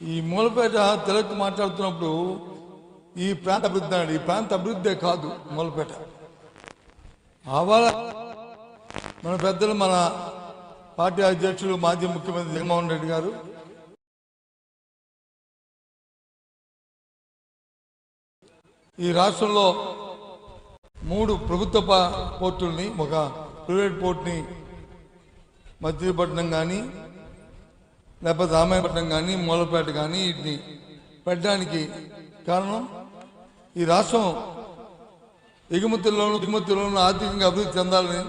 ఈ మూలపేట తెలుగు మాట్లాడుతున్నప్పుడు ఈ ప్రాంత అభివృద్ధి అండి, ఈ ప్రాంత అభివృద్ధే కాదు మూలపేట. ఆవాల మన పెద్దలు, మన పార్టీ అధ్యక్షులు, మాజీ ముఖ్యమంత్రి జగన్మోహన్ రెడ్డి గారు ఈ రాష్ట్రంలో 3 ప్రభుత్వ పోర్టుల్ని, ఒక ప్రైవేట్ పోర్ట్ని మచిలీపట్నం కానీ, లేకపోతే రామాయపట్నం కానీ, మూలపేట కానీ వీటిని పెట్టడానికి కారణం ఈ రాష్ట్రం దిగుమతుల్లోనూ ఆర్థికంగా అభివృద్ధి చెందాలని,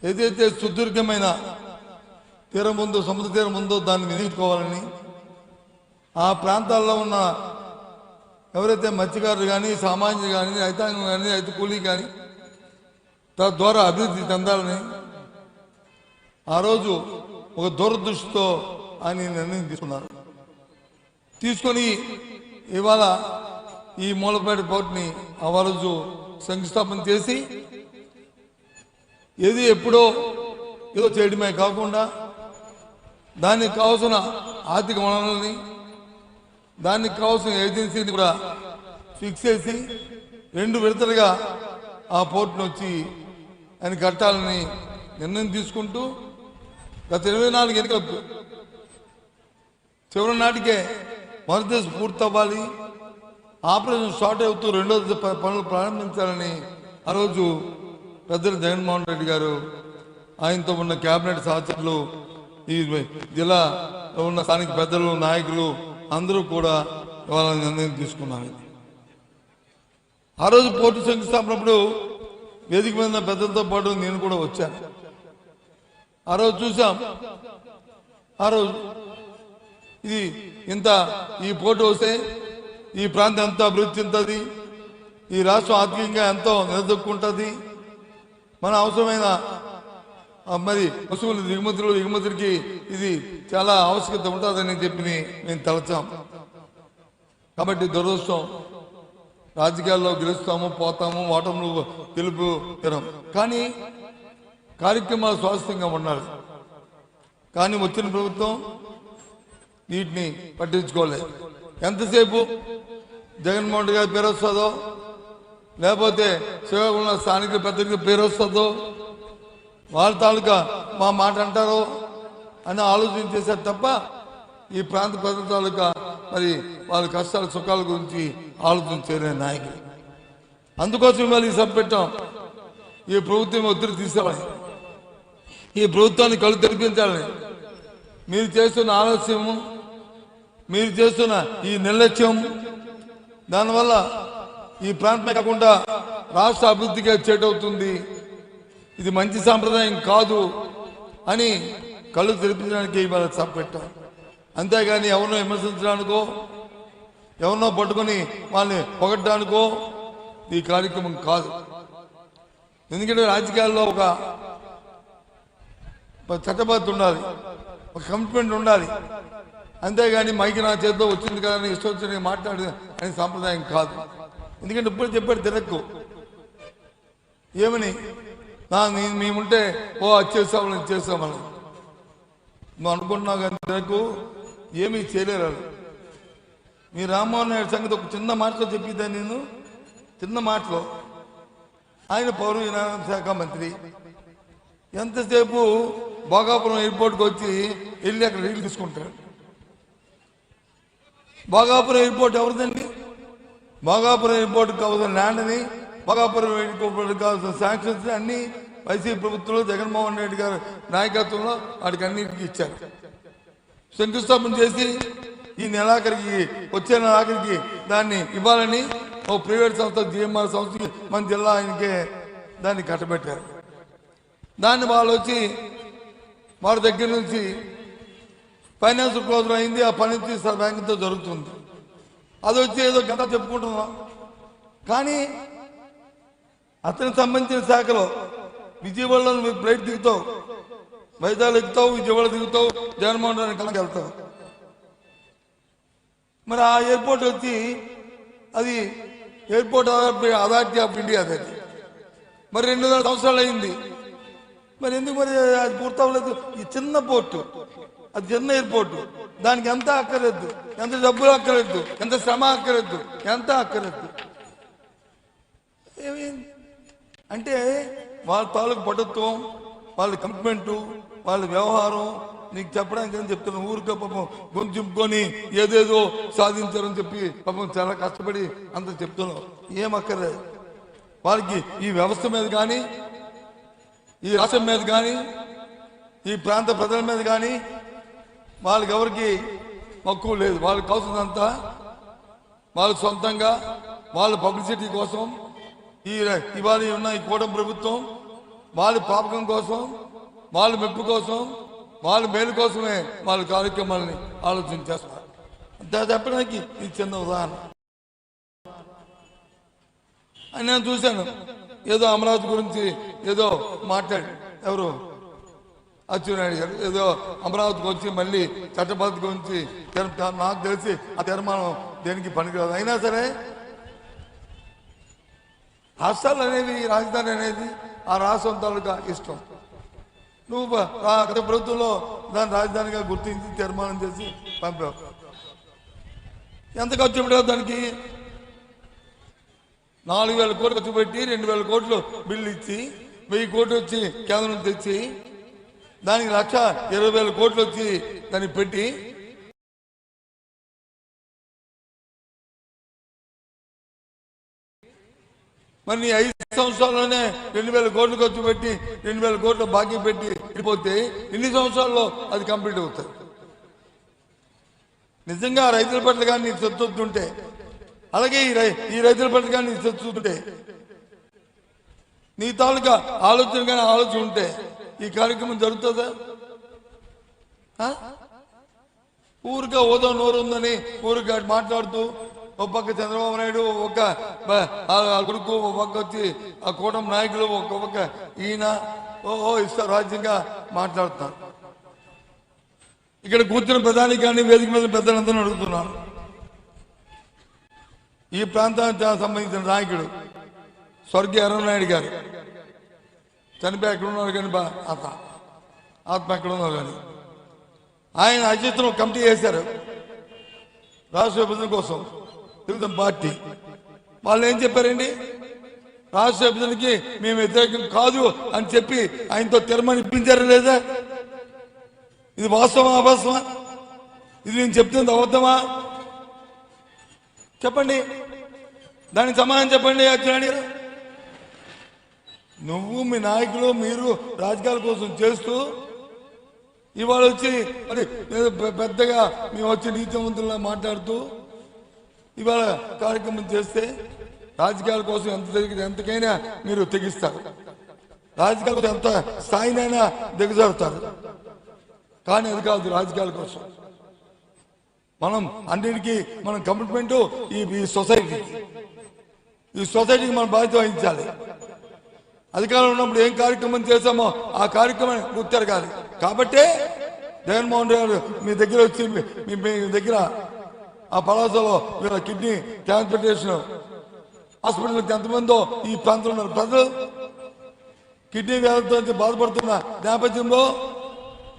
ఏదైతే సుదీర్ఘమైన తీరం ఉందో, సముద్ర తీరం ఉందో దాన్ని వినియోగించుకోవాలని, ఆ ప్రాంతాల్లో ఉన్న ఎవరైతే మత్స్యకారులు కానీ, సామాన్యులు కానీ, రైతాంగం కానీ, రైతు కూలీ కానీ తద్వారా అభివృద్ధి చెందాలని ఆ రోజు ఒక దూరదృష్టితో ఆయన నిర్ణయం తీసుకొని ఇవాళ ఈ మూలపేట పోర్టుని ఆ రోజు శంకుస్థాపన చేసి, ఏది ఎప్పుడో ఏదో చేయడమే కాకుండా దానికి కావాల్సిన ఆర్థిక వనరులని, దానికి కావాల్సిన ఏజెన్సీని కూడా ఫిక్స్ చేసి 2 విడతలుగా ఆ పోర్టును వచ్చి ఆయన కట్టాలని నిర్ణయం తీసుకుంటూ గత 24 ఎన్నికలు చివరి నాటికే మొదటి దశ పూర్తవ్వాలి, ఆపరేషన్ స్టార్ట్ అవుతూ 2వ దశ పనులు ప్రారంభించాలని ఆ రోజు పెద్దలు జగన్మోహన్ రెడ్డి గారు, ఆయనతో ఉన్న కేబినెట్ సహచరులు, ఈ జిల్లాలో ఉన్న స్థానిక పెద్దలు, నాయకులు అందరూ కూడా ఇవాళ నిర్ణయం తీసుకున్నారు. ఆ రోజు పోర్టు శంకుస్థాపనప్పుడు వేదిక మీద పెద్దలతో పాటు నేను కూడా వచ్చాను. ఆ రోజు చూసాం, ఆ రోజు ఇది ఇంత ఈ పోర్టు వస్తే ఈ ప్రాంతం ఎంతో అభివృద్ధి చెందుతుంది, ఈ రాష్ట్రం ఆర్థికంగా ఎంతో నిలదొక్కుంటుంది, మన అవసరమైన మరి వస్తువులు ఎగుమతులకి ఇది చాలా ఆవశ్యకత ఉంటుందని చెప్పి మేము తలచాం. కాబట్టి దురదృష్టం, రాజకీయాల్లో గెలుస్తాము, పోతాము, ఓటములు గెలుపు తినం, కానీ కార్యక్రమాలు స్వాస్థ్యంగా ఉండాలి. కానీ వచ్చిన ప్రభుత్వం వీటిని పట్టించుకోలేదు. ఎంతసేపు జగన్మోహన్ రెడ్డి గారి పేరు వస్తుందో, లేకపోతే సేవకున్న స్థానిక పెద్దలకి పేరు వస్తుందో, వాళ్ళ తాలూకా మా మాట అంటారో అని ఆలోచన చేశారు తప్ప ఈ ప్రాంత ప్రజల తాలూకా మరి వాళ్ళ కష్టాల సుఖాల గురించి ఆలోచన చేయలేని నాయకులు. అందుకోసం మళ్ళీ సభ పెట్టాం. ఈ ప్రభుత్వం ఒత్తిడి తీసుకోవాలి, ఈ ప్రభుత్వాన్ని కళ్ళు తెరిపించాలని. మీరు చేస్తున్న ఆలస్యము, మీరు చేస్తున్న ఈ నిర్లక్ష్యం, దానివల్ల ఈ ప్రాంతం కాకుండా రాష్ట్ర అభివృద్ధికి చేటవుతుంది. ఇది మంచి సాంప్రదాయం కాదు అని కళ్ళు తెరిపించడానికి ఇవాళ సభ పెట్టాం. అంతేగాని ఎవరినో విమర్శించడానికో, ఎవరినో పట్టుకొని వాళ్ళని పొగడ్డానికో ఈ కార్యక్రమం కాదు. ఎందుకంటే రాజకీయాల్లో ఒక చట్టబద్ధత ఉండాలి, ఒక కమిట్మెంట్ ఉండాలి. అంతేగాని మైకి నా చేతిలో వచ్చింది కదా అని ఇష్టం వచ్చిన మాట్లాడే అనే సాంప్రదాయం కాదు. ఎందుకంటే ఇప్పుడు చెప్పాడు తిరక్కు ఏమని, మేముంటే అది చేసామని చేసామని నువ్వు అనుకుంటున్నావు, కానీ తిరక్కు ఏమీ చేయలేరు. మీ రామ్మోహన్ నాయుడు సంగతి ఒక చిన్న మాటలో చెప్పిద్దా నేను, చిన్న మాటలో. ఆయన పౌర విమానయాన శాఖ మంత్రి, ఎంతసేపు భోగాపురం ఎయిర్పోర్ట్కి వచ్చి వెళ్ళి అక్కడ రీల్ తీసుకుంటాడు. భోగాపురం ఎయిర్పోర్ట్ ఎవరిదండి? భోగాపురం ఎయిర్పోర్ట్కి కావాల్సిన ల్యాండ్ని, భోగాపురం ఎయిర్పోర్ట్కి కావాల్సిన శాంక్షన్స్ అన్ని వైసీపీ ప్రభుత్వంలో జగన్మోహన్ రెడ్డి గారి నాయకత్వంలో వాటికి అన్నింటికి ఇచ్చారు. శంకుస్థాపన చేసి ఈ నెలాఖరికి, వచ్చే నెలాఖరికి దాన్ని ఇవ్వాలని ఓ ప్రైవేట్ సంస్థ, జిఎంఆర్ సంస్థకి మన జిల్లా ఆయనకే దాన్ని కట్టబెట్టారు. దాన్ని వాళ్ళు వచ్చి వారి దగ్గర నుంచి ఫైనాన్స్ క్లోజర్ అయింది, ఆ పని బ్యాంకుతో జరుగుతుంది. అది వచ్చి ఏదో గత చెప్పుకుంటున్నాం, కానీ అతనికి సంబంధించిన శాఖలో విజయవాడలో నువ్వు ఫ్లైట్ దిగుతావు, వైజాగ్ ఎక్కుతావు, విజయవాడ దిగుతావు, జగన్మోహన్ రెడ్డి కళ్ళకి వెళ్తావు. మరి ఆ ఎయిర్పోర్ట్ వచ్చి అది ఎయిర్పోర్ట్ అథారిటీ ఆఫ్ ఇండియా, అది మరి 2 సంవత్సరాలు అయింది. మరి ఎందుకు మరి అది పూర్తవలేదు? ఈ చిన్న పోర్టు అది చిన్న ఎయిర్పోర్టు, దానికి ఎంత అక్కర్లేదు, ఎంత డబ్బులు అక్కర్లేదు, ఎంత శ్రమ అక్కర్లేదు, ఎంత అక్కర్లేదు. అంటే వాళ్ళ తాలూకు పటుత్వం, వాళ్ళ కమిట్మెంటు, వాళ్ళ వ్యవహారం నీకు చెప్పడానికి అని చెప్తున్నాను. ఊరికే పాపం గొంతుంపుకొని ఏదేదో సాధించారని చెప్పి పాపం చాలా కష్టపడి అంత చెప్తున్నావు. ఏమక్కర్లేదు వాళ్ళకి. ఈ వ్యవస్థ మీద కానీ, ఈ రాష్ట్రం మీద కానీ, ఈ ప్రాంత ప్రజల మీద కానీ వాళ్ళకి ఎవరికి మక్కువ లేదు. వాళ్ళకి కావాల్సిందంతా వాళ్ళ సొంతంగా వాళ్ళ పబ్లిసిటీ కోసం, ఇవాళ ఉన్న ఈ కూటమి ప్రభుత్వం వాళ్ళ పాపకం కోసం, వాళ్ళ మెప్పు కోసం, వాళ్ళ మేలు కోసమే వాళ్ళ కార్యక్రమాలని ఆలోచన చేస్తారు. చెప్పడానికి ఇది చిన్న ఉదాహరణ. నేను చూశాను, ఏదో అమరావతి గురించి ఏదో మాట్లాడి ఎవరు అచ్చెన్నాయుడు గారు ఏదో అమరావతికి వచ్చి మళ్ళీ చట్టబద్ధ గురించి నాకు తెలిసి ఆ తీర్మానం దేనికి పనికిరాదు. అయినా సరే రాష్ట్రాలు అనేవి, రాజధాని అనేది ఆ రాష్ట్రం తాలూకా ఇష్టం. నువ్వు గత ప్రభుత్వంలో దాన్ని రాజధానిగా గుర్తించి తీర్మానం చేసి పంపావు. ఎంత ఖర్చు పెట్టావు దానికి? 4,000 కోట్లు ఖర్చు పెట్టి 2,000 కోట్లు బిల్లు ఇచ్చి 1,000 కోట్లు వచ్చి కేంద్రం తెచ్చి దానికి 1,20,000 కోట్లు వచ్చి దాన్ని పెట్టి మరి నీ 5 సంవత్సరాల్లోనే 2,000 కోట్లు ఖర్చు పెట్టి 2,000 కోట్లు బాకీ పెట్టి వెళ్ళిపోతే ఇన్ని సంవత్సరాల్లో అది కంప్లీట్ అవుతుంది. నిజంగా రైతుల పట్ల కానీ నీకు సొత్తుంటే, అలాగే ఈ రైతుల పట్ల కానీ నీకు సొత్తుంటే, నీ తాలూకా ఆలోచన కానీ ఆలోచన ఉంటే ఈ కార్యక్రమం జరుగుతుందా? ఊరిగా ఓదో నోరు ఉందని ఊరిగా మాట్లాడుతూ ఒక పక్క చంద్రబాబు నాయుడు, ఒక కొడుకు, ఒక పక్క వచ్చి ఆ కూటమి నాయకులు, ఒక పక్క ఈయన ఇస్తారు రాజ్యంగా మాట్లాడుతున్నారు. ఇక్కడ కూర్చున్న ప్రధాని కానీ వేదిక మీద పెద్దలందరూ అడుగుతున్నాను. ఈ ప్రాంతానికి సంబంధించిన నాయకుడు స్వర్గీయ అరుణాయుడు గారు చనిపోయి ఎక్కడ ఉన్నారు కానీ ఆత్మ ఎక్కడ ఉన్నారు కానీ ఆయన అధ్యక్షతన కమిటీ చేశారు రాష్ట్ర విభజన కోసం. తెలుగుదేశం పార్టీ వాళ్ళు ఏం చెప్పారండి? రాష్ట్ర విభజనకి మేము వ్యతిరేకం కాదు అని చెప్పి ఆయనతో తీర్మానిపించారా లేదా? ఇది వాస్తవమా అవాస్తవమా? ఇది నేను చెప్తుంది అబద్ధమా? చెప్పండి, దానికి సమాధానం చెప్పండి. అచ్చెన్నాయుడు గారు, నువ్వు మీ నాయకులు మీరు రాజకీయాల కోసం చేస్తూ ఇవాళ వచ్చి మరి పెద్దగా మేము వచ్చి నీతివంతుల్లా మాట్లాడుతూ ఇవాళ కార్యక్రమం చేస్తే రాజకీయాల కోసం ఎంతకైనా మీరు తెగిస్తారు, రాజకీయాల కోసం ఎంత స్థాయినైనా దిగజారుతారు. కానీ అది కాదు రాజకీయాల కోసం. మనం అన్నిటికీ మనం కమిట్మెంట్ ఈ సొసైటీకి మనం బాధ్యత వహించాలి. అధికారంలో ఉన్నప్పుడు ఏం కార్యక్రమం చేశామో ఆ కార్యక్రమాన్ని గుర్తెరగాలి. కాబట్టే జగన్మోహన్ రెడ్డి గారు మీ దగ్గర వచ్చి మీ దగ్గర ఆ పలాసలో కిడ్నీ ట్రాన్స్ప్లాంటేషన్ హాస్పిటల్కి ఎంతమందో ఈ ప్రాంతంలో ఉన్నారు ప్రజలు కిడ్నీ వ్యాధితో బాధపడుతున్న నేపథ్యంలో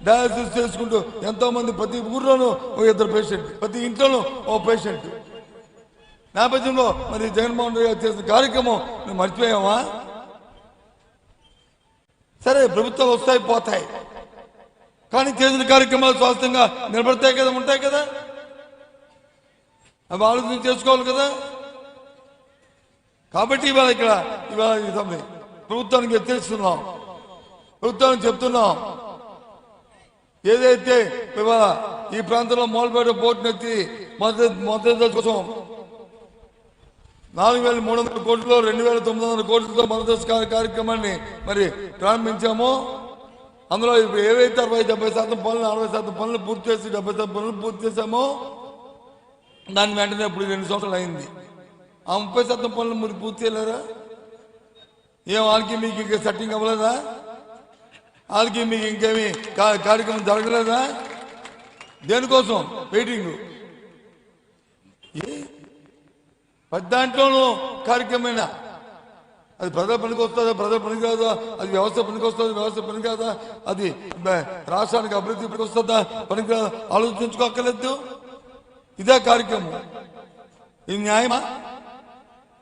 డయాలసిస్ చేసుకుంటూ ఎంతో మంది ప్రతి ఊర్లోనూ ఒక 2 పేషెంట్, ప్రతి ఇంట్లోనూ ఓ పేషెంట్ నేపథ్యంలో మరి జగన్మోహన్ రెడ్డి గారు చేసిన కార్యక్రమం నువ్వు మర్చిపోయావా? సరే, ప్రభుత్వాలు వస్తాయి పోతాయి, కానీ చేసిన కార్యక్రమాలు స్వాస్థ్యంగా నిలబడతాయి కదా, ఉంటాయి కదా, అవి ఆలోచన చేసుకోవాలి కదా. కాబట్టి ఇవాళ ప్రభుత్వానికి హెచ్చరిస్తున్నాం, ప్రభుత్వానికి చెప్తున్నాం. ఏదైతే ఇవాళ ఈ ప్రాంతంలో మోల్పేట పోర్టునెత్తి మొదటి కోసం 4,300 కోట్లలో 2,900 కోట్లతో మొదటి కార్యక్రమాన్ని మరి ప్రారంభించామో అందులో ఏవైతే 60-70% పనులు 60% పనులు పూర్తి చేసి 70% పనులు పూర్తి చేశామో దాని వెంటనే ఇప్పుడు 2 సంవత్సరాలు అయింది. ఆ 30% పనులు మీరు పూర్తి చేయలేరా? ఏం వాళ్ళకి మీకు ఇంకా సెట్టింగ్ అవ్వలేదా? వాళ్ళకి మీకు ఇంకేమీ కార్యక్రమం జరగలేదా? దేనికోసం వెయిటింగ్? దాంట్లోనూ కార్యక్రమేనా? అది ప్రజల పనికి వస్తుందా, ప్రజల పనికి రాదా, అది వ్యవస్థ పనికి వస్తుందా, వ్యవస్థ పనికి రాదా, అది రాష్ట్రానికి అభివృద్ధి పనికి వస్తుందా, పనికి రాదా, ఆలోచించుకోక్కర్లేదు. ఇదే కార్యక్రమం. ఇది న్యాయమా?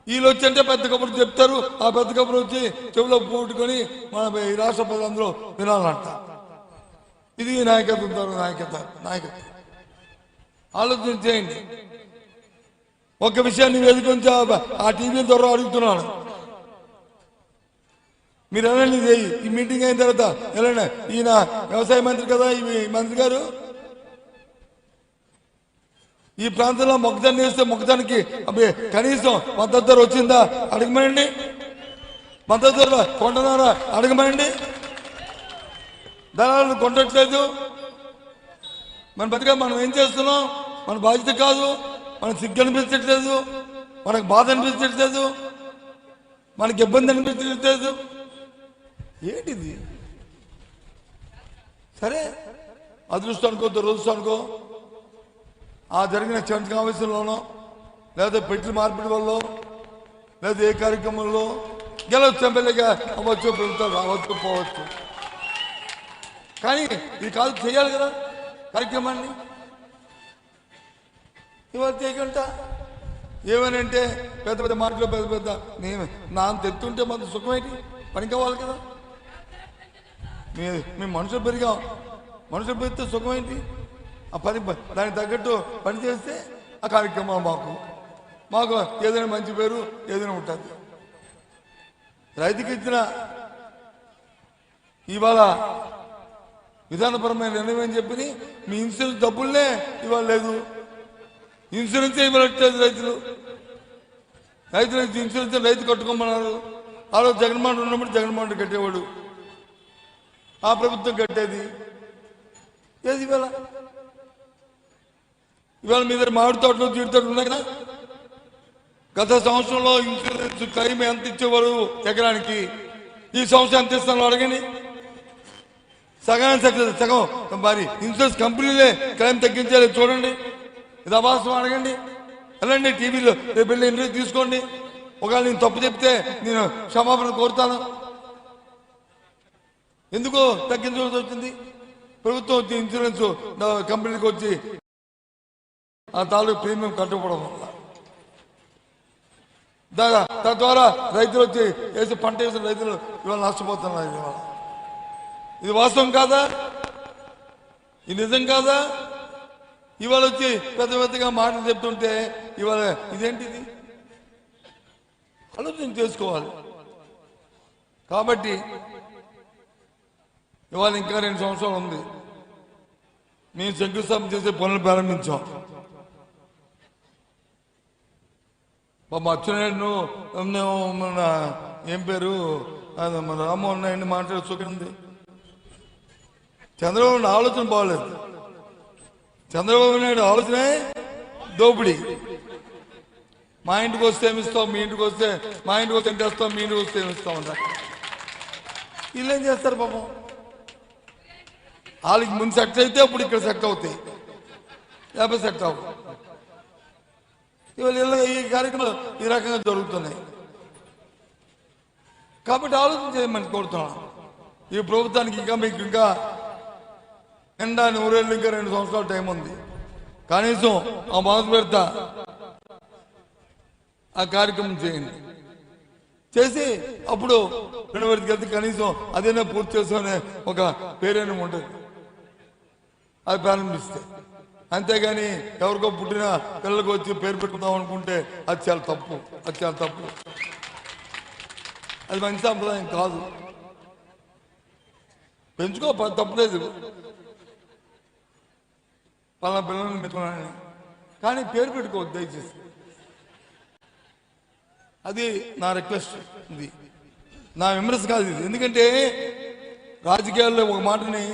వీళ్ళు వచ్చి అంటే పెద్ద కబుర్లు చెప్తారు, ఆ పెద్ద కబుర్లు వచ్చి చెవిలో పూట్టుకొని మన ఈ రాష్ట్ర ప్రజలందరూ వినాలంట. ఇది నాయకత్వం. నాయకత్వం ఆలోచన చేయండి. ఒక విషయాన్ని వేదిక ఆ టీవీ ద్వారా అడుగుతున్నాను. మీరు వెళ్ళండి, ఈ మీటింగ్ అయిన తర్వాత వెళ్ళండి. ఈయన వ్యవసాయ మంత్రి కదా, ఈ మంత్రి గారు ఈ ప్రాంతంలో మొక్కజొన్న వేస్తే మొక్కజొన్నకి కనీసం మద్దతు ధర వచ్చిందా అడగమనండి. మద్దతు ధర కొంటున్నారా అడగమనండి. ధరలు కొనట్లేదు. మన బతిగా మనం ఏం చేస్తున్నాం? మన బాధ్యత కాదు. మనకు సిగ్గు అనిపించట్లేదు, మనకు బాధ అనిపించట్లేదు, మనకి ఇబ్బంది అనిపించట్లేదు. ఏంటిది? సరే, అదృష్టానికో దురదృష్టానికో ఆ జరిగిన చర్చ సమావేశంలోనో లేదా పెట్టిన మార్పిడి వల్ల లేదా ఏ కార్యక్రమంలో గెలవచ్చు, ఎమ్మెల్యేగా అవ్వచ్చు, ప్రభుత్వం రావచ్చు, పోవచ్చు. కానీ ఇది కాదు, చేయాలి కదా కార్యక్రమాన్ని. ఇవాళ చేయకుండా ఏమనంటే పెద్ద పెద్ద మాటలు పెద్ద నేను నా తెత్తుంటే మన సుఖమేంటి? పని కావాలి కదా. మేము మనుషులు పెరిగాం, మనుషులు పెరిగితే సుఖమేంటి? ఆ పని దానికి తగ్గట్టు పని చేస్తే ఆ కార్యక్రమం మాకు ఏదైనా మంచి పేరు ఏదైనా ఉంటుంది. రైతుకి ఇచ్చిన ఇవాళ విధానపరమైన నిర్ణయం అని చెప్పి మీ ఇన్సూరెన్స్ డబ్బులనే ఇవాళ లేదు. ఇన్సూరెన్స్ ఇవ్వట్లేదు రైతులకు ఇన్సూరెన్స్ రైతు కట్టుకోమన్నారు. ఆ రోజు జగన్మోహన్ ఉన్నప్పుడు జగన్మోహన్ రెడ్డి కట్టేవాడు, ఆ ప్రభుత్వం కట్టేది. ఏది ఇవాళ మీ దగ్గర మామిడి తోటలు జీడి తోటలు ఉన్నాయి కదా. గత సంవత్సరంలో ఇన్సూరెన్స్ క్లెయిమ్ ఎంత ఇచ్చేవారు ఎకరానికి, ఈ సంవత్సరం ఎంత ఇస్తాను అడగండి. సగం మరి ఇన్సూరెన్స్ కంపెనీలే క్లెయిమ్ తగ్గించాలి చూడండి. ఇది అవాస్తవం అడగండి. వెళ్ళండి టీవీలో రేపు వెళ్ళి ఇంటర్వ్యూ తీసుకోండి. ఒకవేళ నేను తప్పు చెప్తే నేను క్షమాపణ కోరుతాను. ఎందుకు తగ్గించవలసి వచ్చింది? ప్రభుత్వం వచ్చి ఇన్సూరెన్స్ కంపెనీకి వచ్చి ఆ తాలూకు ప్రీమియం కట్టకపోవడం వల్ల తద్వారా రైతులు వచ్చి వేసి పంట వేసిన రైతులు ఇవాళ నష్టపోతున్నారు. ఇవాళ ఇది వాస్తవం కాదా? ఇది నిజం కాదా? ఇవాళ వచ్చి పెద్ద పెద్దగా మాటలు చెప్తుంటే ఇవాళ ఇదేంటిది? ఆలోచన చేసుకోవాలి. కాబట్టి ఇవాళ ఇంకా 2 సంవత్సరాలు ఉంది. మేము శంకుస్థాపన చేసే పనులు ప్రారంభించాం. మా అచ్చెన్నాయుడు మన ఏం పేరు మన రామ్మోహన్ నాయుడిని మాట్లాడే సుఖంది. చంద్రబాబు నాయుడు ఆలోచన బాగలేదు. చంద్రబాబు నాయుడు ఆలోచనే దోపిడీ. మా ఇంటికి వస్తే ఏమిస్తాం, మీ ఇంటికి వస్తే మా ఇంటికి వస్తే ఎంతేస్తాం, మీ ఇంటికి వస్తే ఏమిస్తాం అంట. వీళ్ళు ఏం చేస్తారు పాపం? వాళ్ళకి ముందు సెట్ అయితే అప్పుడు ఇక్కడ సెట్ అవుతాయి, లేకపోతే సెట్ అవ్వవు. ఇవాళ ఈ కార్యక్రమాలు ఈ రకంగా జరుగుతున్నాయి. కాబట్టి ఆలోచన చేయమని కోరుతున్నాను. ఈ ప్రభుత్వానికి ఇంకా ఎండా 100 ఏళ్ళు, ఇంకా 2 సంవత్సరాల టైం ఉంది. కనీసం ఆ మొదటి పెడతా ఆ కార్యక్రమం చేయండి. చేసి అప్పుడు 2 వరకు వెళ్తే కనీసం అదేనా పూర్తి చేసుకునే ఒక పేరైనా ఉంటుంది. అది ప్రారంభిస్తే అంతేగాని ఎవరికో పుట్టిన పిల్లలకు వచ్చి పేరు పెట్టుకుందాం అనుకుంటే అది చాలా తప్పు. అది మంచి సంప్రదాయం కాదు. పెంచుకో, తప్పులేదు, పలానా పిల్లల్ని పెట్టుకున్నాను, కానీ పేరు పెట్టుకోవద్దు దయచేసి. అది నా రిక్వెస్ట్. ఇది నా విమర్శ కాదు ఇది. ఎందుకంటే రాజకీయాల్లో ఒక మాటని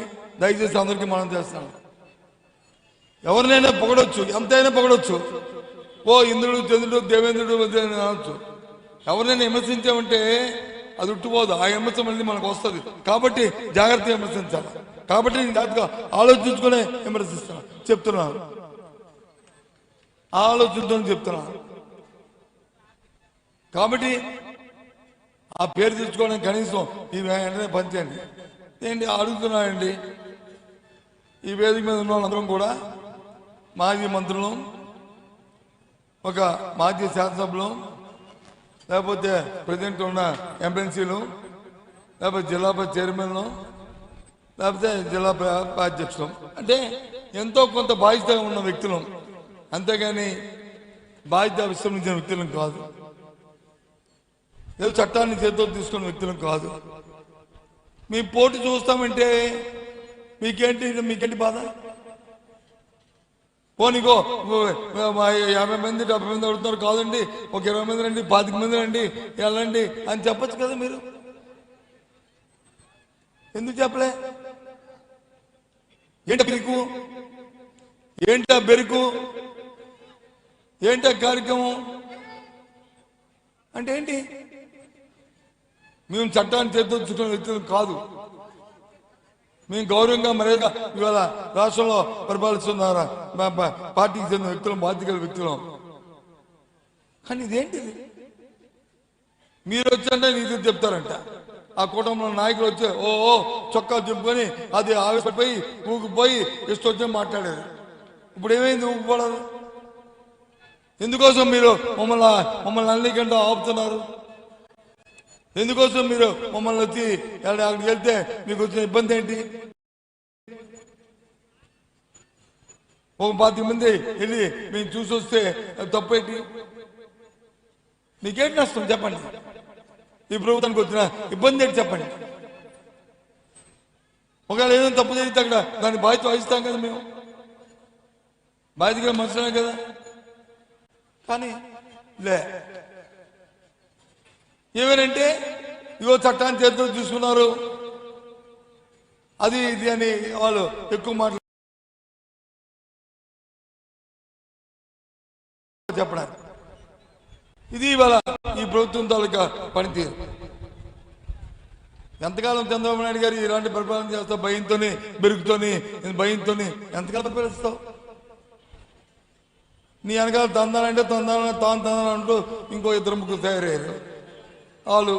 దయచేసి అందరికీ మనం చేస్తాం. ఎవరినైనా పొగడొచ్చు, ఎంతైనా పొగడొచ్చు. ఓ ఇంద్రుడు, చంద్రుడు, దేవేంద్రుడు అనొచ్చు. ఎవరినైనా విమర్శించామంటే అది ఉట్టుపోదు. ఆ విమర్శ మళ్ళీ మనకు వస్తుంది. కాబట్టి జాగ్రత్తగా విమర్శించాలి. కాబట్టి నేను జాగ్రత్తగా ఆలోచించుకునే చెప్తున్నాను. ఆలోచించుకొని చెప్తున్నాను. కాబట్టి ఆ పేరు తెచ్చుకోవడానికి కనీసం ఈ వెంటనే పంచండి. ఏంటి అడుగుతున్నానండి, ఈ వేదిక మీద ఉన్న వాళ్ళందరం కూడా మాజీ మంత్రులు, ఒక మాజీ శాసనసభ్యులు, లేకపోతే ప్రెసిడెంట్ ఉన్న ఎంఎన్సీలు, లేకపోతే జిల్లా చైర్మన్లు, లేకపోతే జిల్లా అధ్యక్షులు, అంటే ఎంతో కొంత బాధ్యత ఉన్న వ్యక్తులు, అంతేగాని బాధ్యత విస్మరించిన వ్యక్తులం కాదు, ఏదో చట్టాన్ని చేతితో తీసుకున్న వ్యక్తులం కాదు. మీ పోటీ చూస్తామంటే మీకేంటి బాధ? పోనీగో 50 మంది 70 మంది అడుగుతున్నారు, కాదండి ఒక 20 మంది రండి, 25 మంది రండి, వెళ్ళండి అని చెప్పచ్చు కదా. మీరు ఎందుకు చెప్పలే? ఏంట బెరుకు, ఏంట బెరుకు, ఏంట కార్యక్రమం అంటే ఏంటి? మేము చట్టాన్ని చేర్చుకున్న వ్యక్తులు కాదు, మేము గౌరవంగా మర్యాద ఇవాళ రాష్ట్రంలో పరిపాలిస్తున్నారా పార్టీకి చెందిన వ్యక్తులు, బాధ్యత వ్యక్తులు. కానీ ఇదేంటిది? మీరు వచ్చంటే నీతి చెప్తారంట, ఆ కుటుంబంలో నాయకులు వచ్చి ఓ చొక్కా దింపుకొని అది ఆవేశపడిపోయి ఊగిపోయి ఇష్టం మాట్లాడారు. ఇప్పుడు ఏమైంది? ఊగిపోవడం ఎందుకోసం మీరు మమ్మల్ని అన్నికంటే ఆపుతున్నారు? ఎందుకోసం మీరు మమ్మల్ని వచ్చి అక్కడికి వెళ్తే మీకు వచ్చిన ఇబ్బంది ఏంటి? ఒక 25 మంది వెళ్ళి మేము చూసి వస్తే తప్పేంటి? మీకేంటి నష్టం చెప్పండి? ఈ ప్రభుత్వానికి వచ్చిన ఇబ్బంది ఏంటి చెప్పండి? ఒకవేళ ఏదైనా తప్పు జరిగితే అక్కడ దాన్ని బాధ్యత వహిస్తాం కదా, మేము బాధ్యతగా మనుషులే కదా. కానీ ఏమేనంటే ఇగో చట్టాన్ని చేతితో చూసుకున్నారు, అది ఇది అని వాళ్ళు ఎక్కువ మాటలు చెప్పడానికి. ఇది ఇవాళ ఈ ప్రభుత్వం తాలూకా పనితీరు. ఎంతకాలం చంద్రబాబు నాయుడు గారు ఇలాంటి పరిపాలన చేస్తావు? భయంతోని బెరుగుతోని భయంతోని ఎంతకాలం పరిపాలిస్తావు? నీ వెనకాల తందానంటే తందానంటూ ఇంకో 2-3 తయారయ్యారు. వాళ్ళు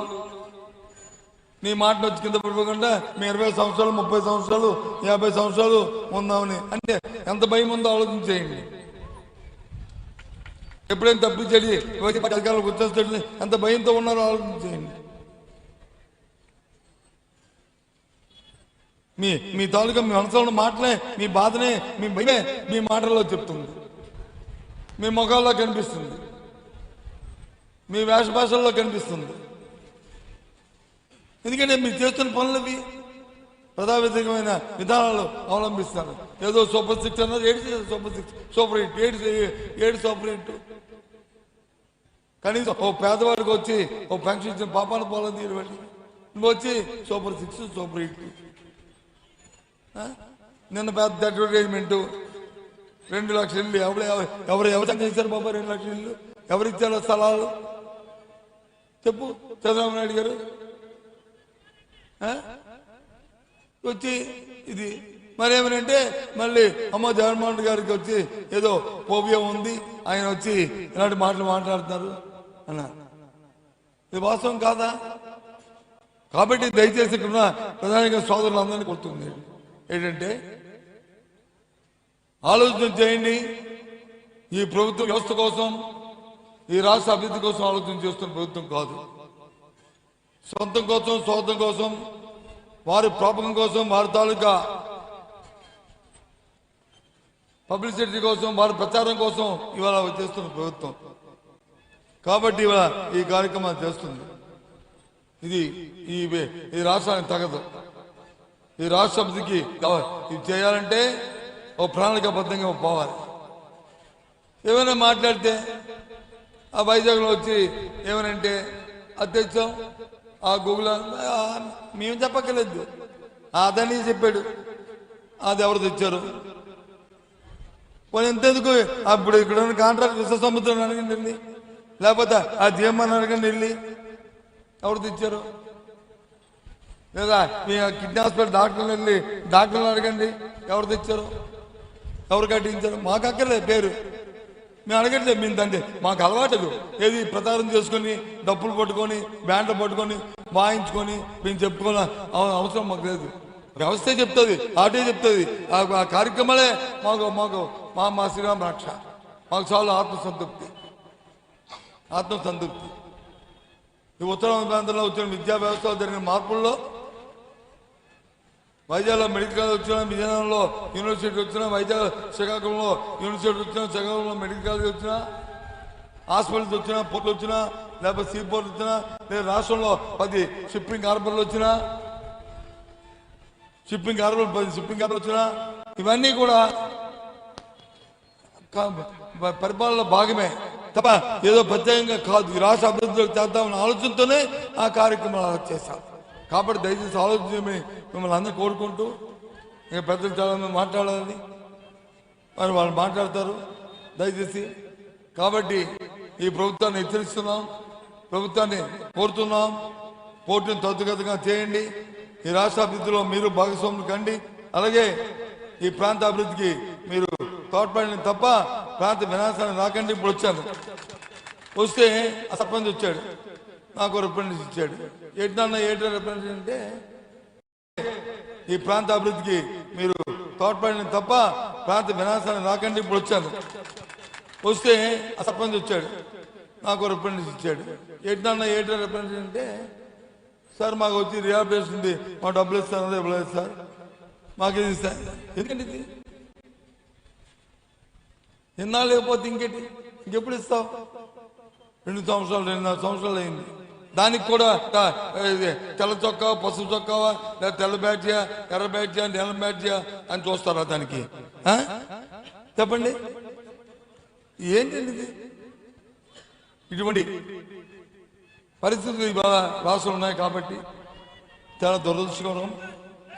నీ మాటలు వచ్చి కింద పడిపోకుండా మీ 20 సంవత్సరాలు 30 సంవత్సరాలు 50 సంవత్సరాలు ఉందామని అంటే ఎంత భయం ఉందో ఆలోచించేయండి. ఎప్పుడైనా తప్పించేది అధికారులకు వచ్చేస్తాడు ఎంత భయంతో ఉన్నారో ఆలోచించేయండి. మీ తాలూకా మీ మనసులో ఉన్న మాటలే, మీ బాధనే, మీ భయమే మీ మాటల్లో చెప్తుంది, మీ ముఖాల్లో కనిపిస్తుంది, మీ వేష భాషల్లో కనిపిస్తుంది. ఎందుకంటే మీరు చేస్తున్న పనులవి ప్రజావ్యతిరేకమైన విధానాలు అవలంబిస్తారు. ఏదో సూపర్ 6 అన్నారు, 7 సూపర్ 6 సూపర్ 8 7 సూపర్ 8. కనీసం ఓ పేదవాడికి వచ్చి ఓ పెన్షన్ ఇచ్చిన పాపాన పోలని తీరుబడి నువ్వు వచ్చి సూపర్ 6 సూపర్ 8. నిన్న పెద్ద అడ్వర్టైజ్మెంట్ 2 లక్షల ఇల్లు. ఎవరు చేశారు బాబా 2 లక్షల ఇల్లు? ఎవరిచ్చారు స్థలాలు? చెప్పు చంద్రబాబు నాయుడు గారు వచ్చి ఇది మరేమనంటే మళ్ళీ అమ్మ జగన్మోహన్ రెడ్డి గారికి వచ్చి ఏదో పోబియా ఉంది, ఆయన వచ్చి ఇలాంటి మాటలు మాట్లాడుతున్నారు అన్నారు. ఇది వాస్తవం కాదా? కాబట్టి దయచేసి ఇక్కడ ప్రధానంగా సోదరులందరినీ కొడుతుంది ఏంటంటే ఆలోచన చేయండి. ఈ ప్రభుత్వ వ్యవస్థ కోసం, ఈ రాష్ట్ర అభివృద్ధి కోసం ఆలోచన చేస్తున్న ప్రభుత్వం కాదు. సొంతం కోసం, స్వార్థం కోసం, వారి ప్రాపకం కోసం, వారి తాలూకా పబ్లిసిటీ కోసం, వారి ప్రచారం కోసం ఇవాళ చేస్తున్న ప్రభుత్వం. కాబట్టి ఇవాళ ఈ కార్యక్రమం చేస్తుంది. ఈ రాష్ట్రానికి తగదు. ఈ రాష్ట్ర అభివృద్ధికి ఇది చేయాలంటే ఓ ప్రణాళికాబద్ధంగా పోవాలి. ఏమైనా మాట్లాడితే ఆ వైజాగ్లో వచ్చి ఏమనంటే అది తెచ్చాం, ఆ గూగుల్ మేము చెప్పక్కర్లేదు, అదని చెప్పాడు, అది ఎవరు తెచ్చారు? ఎంతెందుకు అప్పుడు ఇక్కడ ఉన్న కాంట్రాక్ట్ విశ్వ సముద్రం అడగండి వెళ్ళి, లేకపోతే ఆ జీఎంఆర్ అడగండి వెళ్ళి ఎవరు తెచ్చారు? లేదా మీ కిడ్నీ హాస్పిటల్ డాక్టర్లు వెళ్ళి డాక్టర్లు అడగండి ఎవరు తెచ్చారు, ఎవరు కట్టించారు? మాకు అక్కర్లేదు పేరు, మేము అడగట్లేదు, మేము దాన్ని మాకు అలవాటు ఏది ప్రచారం చేసుకొని డప్పులు పట్టుకొని బ్యాండ్లు పట్టుకొని వాయించుకొని మేము చెప్పుకోవాల అవసరం మాకు లేదు. వ్యవస్థే చెప్తుంది, ఆటే చెప్తుంది. ఆ కార్యక్రమాలే మాకు మాకు మా శ్రీరామ రక్ష. మాకు చాలా ఆత్మసంతృప్తి. ఈ ఉత్తరాంధ్ర ప్రాంతంలో వచ్చిన విద్యా వ్యవస్థలో జరిగిన మార్పుల్లో వైజాగ్లో మెడికల్ కాలేజ్ వచ్చినా, విజయనగరంలో యూనివర్సిటీ వచ్చినా, వైజాగ్ శ్రీకాకుళంలో యూనివర్సిటీ వచ్చినా, శ్రీకాకుళంలో మెడికల్ కాలేజ్ వచ్చినా, హాస్పిటల్స్ వచ్చినా, పోర్ట్లు వచ్చినా, లేకపోతే సీ పోర్ట్ వచ్చినా, లేదా రాష్ట్రంలో 10 షిప్పింగ్ హార్బర్లు వచ్చినా, 10 షిప్పింగ్ హార్బర్లు వచ్చినా, ఇవన్నీ కూడా పరిపాలనలో భాగమే తప్ప ఏదో ప్రత్యేకంగా కాదు. ఈ రాష్ట్ర అభివృద్ధిలోకి చేద్దామన్న ఆలోచనతోనే ఆ కార్యక్రమాలు చేశాం. కాబట్టి దయచేసి ఆలోచించమని మిమ్మల్ని అందరూ కోరుకుంటూ, ఇంకా పెద్దలు చాలామంది మాట్లాడాలని మరి వాళ్ళు మాట్లాడతారు దయచేసి. కాబట్టి ఈ ప్రభుత్వాన్ని హెచ్చరిస్తున్నాం, ప్రభుత్వాన్ని కోరుతున్నాం, పోటీని త్వరితగతిగా చేయండి. ఈ రాష్ట్ర అభివృద్ధిలో మీరు భాగస్వాములు కండి. అలాగే ఈ ప్రాంత అభివృద్ధికి మీరు తోడ్పడిన తప్ప ప్రాంత వినాశాన్ని రాకండి. ఇప్పుడు వచ్చాను, వస్తే సర్పంచ్ వచ్చాడు, నాకు రిప్రజెంటేషన్ ఇచ్చాడు. ఏంటో రిప్రజెంటేషన్ అంటే ఈ ప్రాంత అభివృద్ధికి మీరు తోడ్పడిన తప్ప ప్రాంత వినాశాన్ని రాకండి. ఇప్పుడు వచ్చాను, వస్తే సర్పంచ్ వచ్చాడు, నాకు రిప్రజెంటేషన్ ఇచ్చాడు. ఏంటో రిప్రజెంటేషన్ అంటే సార్ మాకు వచ్చి రిహాబిలిటేషన్ ఉంది, మా డబ్బులు ఇస్తాను, ఇవ్వలేదు సార్, మాకు ఇది ఇస్తాను. ఎందుకంటే ఇది ఎన్నా లేకపోతే ఇంకెప్పుడు ఇస్తావు? 2 సంవత్సరాలు 2.5 సంవత్సరాలు అయింది. దానికి కూడా తెల్ల చొక్కా, పసుపు చొక్కావా, లేదా తెల్ల బ్యాడ్జియా, ఎర్ర బ్యాడ్జియా, నీలం బ్యాడ్జియా అని చూస్తారా దానికి? చెప్పండి, ఏంటండి ఇది? ఇటువంటి పరిస్థితులు ఇవాళ రాష్ట్రంలో ఉన్నాయి. కాబట్టి చాలా దురదృష్టకరం.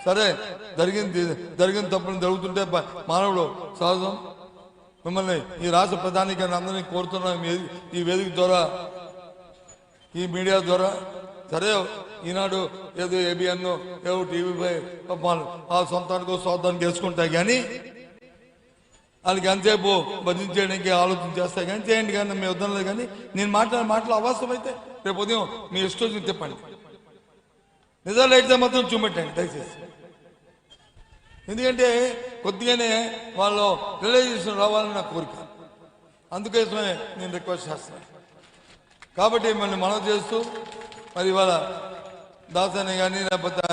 సరే, జరిగిన తప్పులు జరుగుతుంటే మానవుడు సహజం. మిమ్మల్ని ఈ రాష్ట్ర ప్రధానికి అందరినీ కోరుతున్నాం, ఈ వేదిక ద్వారా, ఈ మీడియా ద్వారా. సరే, ఈనాడు ఏదో ఏబిఎన్ ఏదో టీవీపై ఆ సొంతానికో సొంతానికి వేసుకుంటాయి, కానీ వాళ్ళకి ఎంతసేపు భజించేయడానికి ఆలోచన చేస్తాయి. కానీ చేయండి, కానీ మీ వద్ద లేదు. కానీ నేను మాటలు అవాస్తవం అయితే రేపు ఉదయం మీ ఇష్టం తిప్పండి. నిజాలు అయితే మాత్రం చూపెట్టండి దయచేసి. ఎందుకంటే కొద్దిగానే వాళ్ళు రిలైజేషన్ రావాలని నా కోరిక. అందుకోసమే నేను రిక్వెస్ట్ చేస్తాను. కాబట్టి మిమ్మల్ని మనవి చేస్తూ, మరి ఇవాళ దాసాని కానీ లేకపోతే